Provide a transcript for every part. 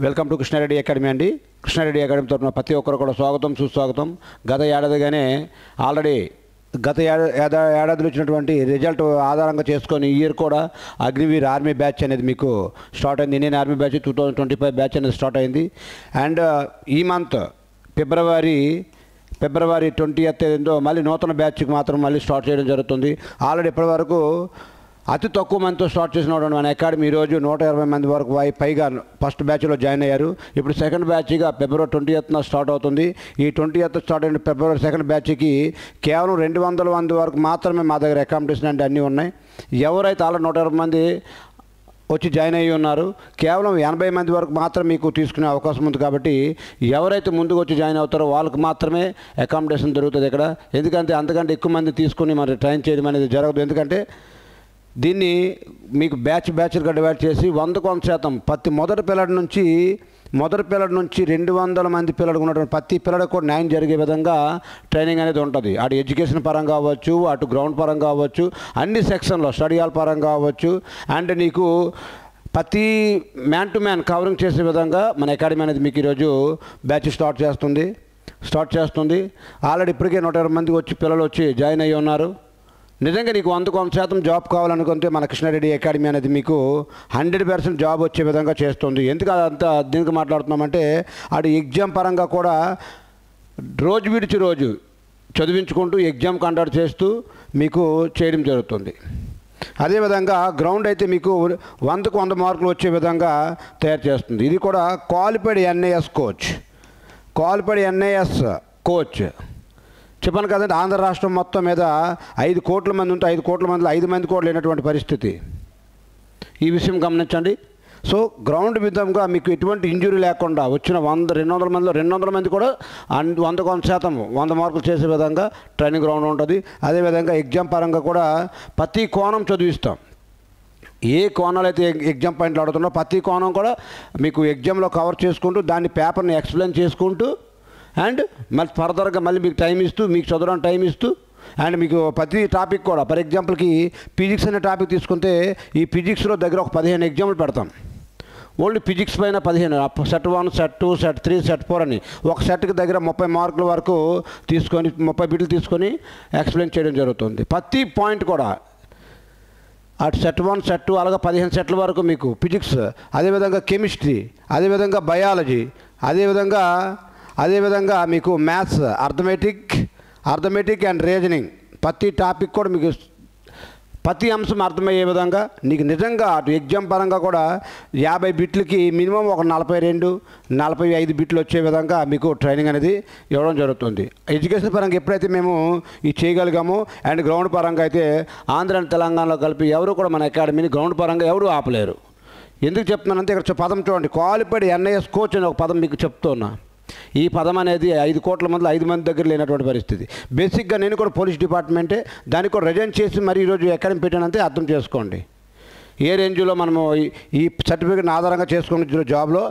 Welcome to Krishna Reddy academy అండి. Krishna Reddy academy తరఫున ప్రతి ఒక్కరు కూడా స్వాగతం సుస్వాగతం. గత ఏడాదిగానే ఆల్రెడీ గత ఏడాదిలో ఇచ్చినటువంటి రిజల్ట్ ఆధారంగా చేసుకొని ఈ ఇయర్ కూడా అగ్నివీర్ ఆర్మీ బ్యాచ్ అనేది మీకు స్టార్ట్ అయింది. ఇండియన్ ఆర్మీ బ్యాచ్ 2025 బ్యాచ్ అనేది స్టార్ట్ అయింది. అండ్ ఈ మంత్ ఫిబ్రవరి 20th ఏందో మళ్ళీ నూతన బ్యాచ్కి మాత్రం మళ్ళీ స్టార్ట్ చేయడం జరుగుతుంది. ఆల్రెడీ ఇప్పటి వరకు అతి తక్కువ మందితో స్టార్ట్ చేసినటువంటి మన అకాడమీ ఈరోజు 120 మంది వరకు పైగా ఫస్ట్ బ్యాచ్లో జాయిన్ అయ్యారు. ఇప్పుడు సెకండ్ బ్యాచ్గా ఫిబ్రవరి 20th స్టార్ట్ అవుతుంది. ఈ 20th స్టార్ట్ అయిన ఫిబ్రవరి సెకండ్ బ్యాచ్కి కేవలం 200 మంది వరకు మాత్రమే మా దగ్గర అకామిడేషన్ అంటే అన్నీ ఉన్నాయి. ఎవరైతే ఆల్రెడీ 120 మంది వచ్చి జాయిన్ అయ్యి ఉన్నారు, కేవలం 80 మంది వరకు మాత్రం మీకు తీసుకునే అవకాశం ఉంది. కాబట్టి ఎవరైతే ముందుకు వచ్చి జాయిన్ అవుతారో వాళ్ళకి మాత్రమే అకామిడేషన్ దొరుకుతుంది ఇక్కడ. ఎందుకంటే అంతకంటే ఎక్కువ మంది తీసుకుని మరి ట్రైన్ చేయడం అనేది జరగదు. ఎందుకంటే దీన్ని మీకు బ్యాచ్లుగా డివైడ్ చేసి 100% ప్రతి మొదటి పిల్లడి నుంచి 200 మంది పిల్లలకు ఉన్నటువంటి ప్రతి పిల్లలకు కూడా న్యాయం జరిగే విధంగా ట్రైనింగ్ అనేది ఉంటుంది. అటు ఎడ్యుకేషన్ పరంగా అవ్వచ్చు, అటు గ్రౌండ్ పరంగా అవ్వచ్చు, అన్ని సెక్షన్లో స్టడీ హాల్ పరంగా అవ్వచ్చు. అండ్ నీకు ప్రతి మ్యాన్ టు మ్యాన్ కవరింగ్ చేసే విధంగా మన అకాడమీ అనేది మీకు ఈరోజు బ్యాచ్ స్టార్ట్ చేస్తుంది. ఆల్రెడీ ఇప్పటికే 120 మంది పిల్లలు వచ్చి జాయిన్ అయ్యి ఉన్నారు. నిజంగా నీకు 100% జాబ్ కావాలనుకుంటే మన కృష్ణారెడ్డి అకాడమీ అనేది మీకు 100% జాబ్ వచ్చే విధంగా చేస్తుంది. ఎందుకు అదంతా దీనికి మాట్లాడుతున్నామంటే అటు ఎగ్జామ్ పరంగా కూడా రోజు విడిచి రోజు చదివించుకుంటూ ఎగ్జామ్ కండక్ట్ చేస్తూ మీకు చేయడం జరుగుతుంది. అదేవిధంగా గ్రౌండ్ అయితే మీకు 100కు 100 మార్కులు వచ్చే విధంగా తయారు చేస్తుంది. ఇది కూడా క్వాలిఫైడ్ NIS కోచ్ చెప్పాను కదండి. ఆంధ్ర రాష్ట్రం మొత్తం మీద 5 కోట్ల మంది ఉంటే 5 కోట్ల మందిలో 5 మంది కూడా లేనటువంటి పరిస్థితి. ఈ విషయం గమనించండి. సో గ్రౌండ్ విధంగా మీకు ఎటువంటి ఇంజురీ లేకుండా వచ్చిన 200 మందిలో 200 మంది కూడా 100% 100 మార్కులు చేసే విధంగా ట్రైనింగ్ గ్రౌండ్ ఉంటుంది. అదేవిధంగా ఎగ్జామ్ పరంగా కూడా ప్రతి కోణం చదివిస్తాం. ఏ కోణాలు అయితే ఎగ్జామ్ పాయింట్లు ఆడుతున్నా ప్రతి కోణం కూడా మీకు ఎగ్జామ్లో కవర్ చేసుకుంటూ దాన్ని పేపర్ని ఎక్స్ప్లెయిన్ చేసుకుంటూ అండ్ మళ్ళీ ఫర్దర్గా మళ్ళీ మీకు టైం ఇస్తూ మీకు చదవడానికి టైం ఇస్తూ అండ్ మీకు ప్రతి టాపిక్ కూడా ఫర్ ఎగ్జాంపుల్కి ఫిజిక్స్ అనే టాపిక్ తీసుకుంటే ఈ ఫిజిక్స్లో దగ్గర ఒక 15 ఎగ్జాంపుల్ పెడతాం. ఓన్లీ ఫిజిక్స్ పైన 15 సెట్ 1 సెట్ 2 సెట్ 3 సెట్ 4 అని ఒక సెట్కి దగ్గర 30 మార్కుల వరకు తీసుకొని 30 బిట్లు తీసుకొని ఎక్స్ప్లెయిన్ చేయడం జరుగుతుంది. ప్రతి పాయింట్ కూడా అటు సెట్ 1 సెట్ 2 అలాగే 15 సెట్ల వరకు మీకు ఫిజిక్స్, అదేవిధంగా కెమిస్ట్రీ, అదేవిధంగా బయాలజీ, అదేవిధంగా మీకు మ్యాథ్స్, అర్థమెటిక్ అండ్ రీజనింగ్ ప్రతి టాపిక్ కూడా మీకు ప్రతి అంశం అర్థమయ్యే విధంగా నీకు నిజంగా అటు ఎగ్జామ్ పరంగా కూడా 50 బిట్లకి మినిమం ఒక 45 బిట్లు వచ్చే విధంగా మీకు ట్రైనింగ్ అనేది ఇవ్వడం జరుగుతుంది. ఎడ్యుకేషన్ పరంగా ఎప్పుడైతే మేము ఇది చేయగలిగామో అండ్ గ్రౌండ్ పరంగా అయితే ఆంధ్ర అండ్ తెలంగాణలో కలిపి ఎవరు కూడా మన అకాడమీని గ్రౌండ్ పరంగా ఎవరు ఆపలేరు. ఎందుకు చెప్తున్నానంటే ఇక్కడ పదం చూడండి, క్వాలిఫైడ్ NIS కోచ్ అనే ఒక పదం మీకు చెప్తున్నా. ఈ పదం అనేది 5 కోట్ల మందిలో 5 మంది దగ్గర లేనటువంటి పరిస్థితి. బేసిక్గా నేను కూడా పోలీస్ డిపార్ట్మెంటే, దానికి కూడా రిజైన్ చేసి మరి ఈరోజు అకాడమీ పెట్టానంటే అర్థం చేసుకోండి ఏ రేంజ్లో మనము ఈ సర్టిఫికేట్ని ఆధారంగా చేసుకుని జాబ్లో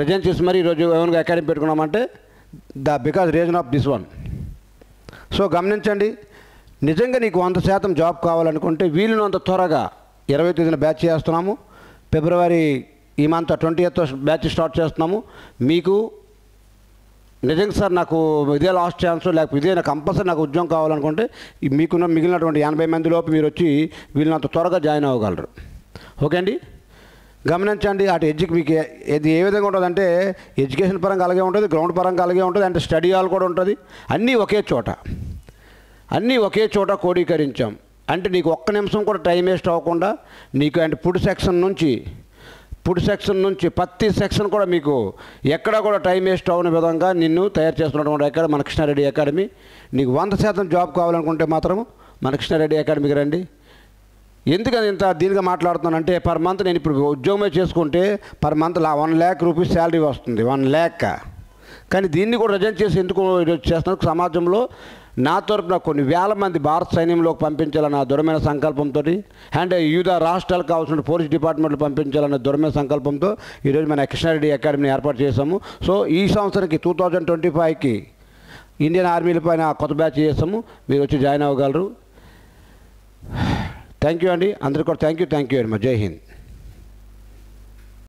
రిజైన్ చేసి మరి ఈరోజు ఏమైనా అకాడమీ పెట్టుకున్నామంటే because reason of this one. So గమనించండి, నిజంగా నీకు 100% జాబ్ కావాలనుకుంటే వీలునంత త్వరగా 20వ తేదీన బ్యాచ్ చేస్తున్నాము. ఫిబ్రవరి ఈ మంత్ 20th బ్యాచ్ స్టార్ట్ చేస్తున్నాము. మీకు నిజంగా సార్ నాకు ఇదే లాస్ట్ ఛాన్స్, లేకపోతే ఇదే నాకు కంపల్సరీ నాకు ఉద్యోగం కావాలనుకుంటే మీకున్న మిగిలినటువంటి 80 మంది లోపు మీరు వచ్చి వీళ్ళంత త్వరగా జాయిన్ అవ్వగలరు. ఓకే అండి, గమనించండి. అటు మీకు ఇది ఏ విధంగా ఉంటుందంటే ఎడ్యుకేషన్ పరంగా అలాగే ఉంటుంది, గ్రౌండ్ పరంగా అలాగే ఉంటుంది, అంటే స్టడీ హాల్ కూడా ఉంటుంది. అన్నీ ఒకే చోట కోడీకరించాం. అంటే నీకు ఒక్క నిమిషం కూడా టైం వేస్ట్ అవ్వకుండా నీకు అంటే ఫుడ్ సెక్షన్ నుంచి ప్రతి సెక్షన్ కూడా మీకు ఎక్కడా కూడా టైం వేస్ట్ అవ్వని విధంగా నిన్ను తయారు చేస్తున్నటువంటి అకాడమీ మన కృష్ణారెడ్డి అకాడమీ. నీకు 100% జాబ్ కావాలనుకుంటే మాత్రం మన కృష్ణారెడ్డి అకాడమీకి రండి. ఎందుకని ఇంత దీనిగా మాట్లాడుతున్నానంటే పర్ మంత్ నేను ఇప్పుడు ఉద్యోగమే చేసుకుంటే per month 1 lakh rupees salary వస్తుంది, 1 lakh. కానీ దీన్ని కూడా రిజైన్ చేసి ఎందుకు చేస్తున్నాను, సమాజంలో నా తరపున కొన్ని వేల మంది భారత సైన్యంలోకి పంపించాలన్న దృఢమైన సంకల్పంతో అండ్ వివిధ రాష్ట్రాలకు కావాల్సిన పోలీస్ డిపార్ట్మెంట్లు పంపించాలన్న దృఢమైన సంకల్పంతో ఈరోజు మన కృష్ణారెడ్డి అకాడమీని ఏర్పాటు చేశాము. సో ఈ సంవత్సరానికి 2025కి ఇండియన్ ఆర్మీల పైన కొత్త బ్యాచ్ చేసాము. మీరు వచ్చి జాయిన్ అవ్వగలరు. థ్యాంక్ యూ అండి, అందరికీ కూడా థ్యాంక్ యూ వెరీ మచ్. జై హింద్.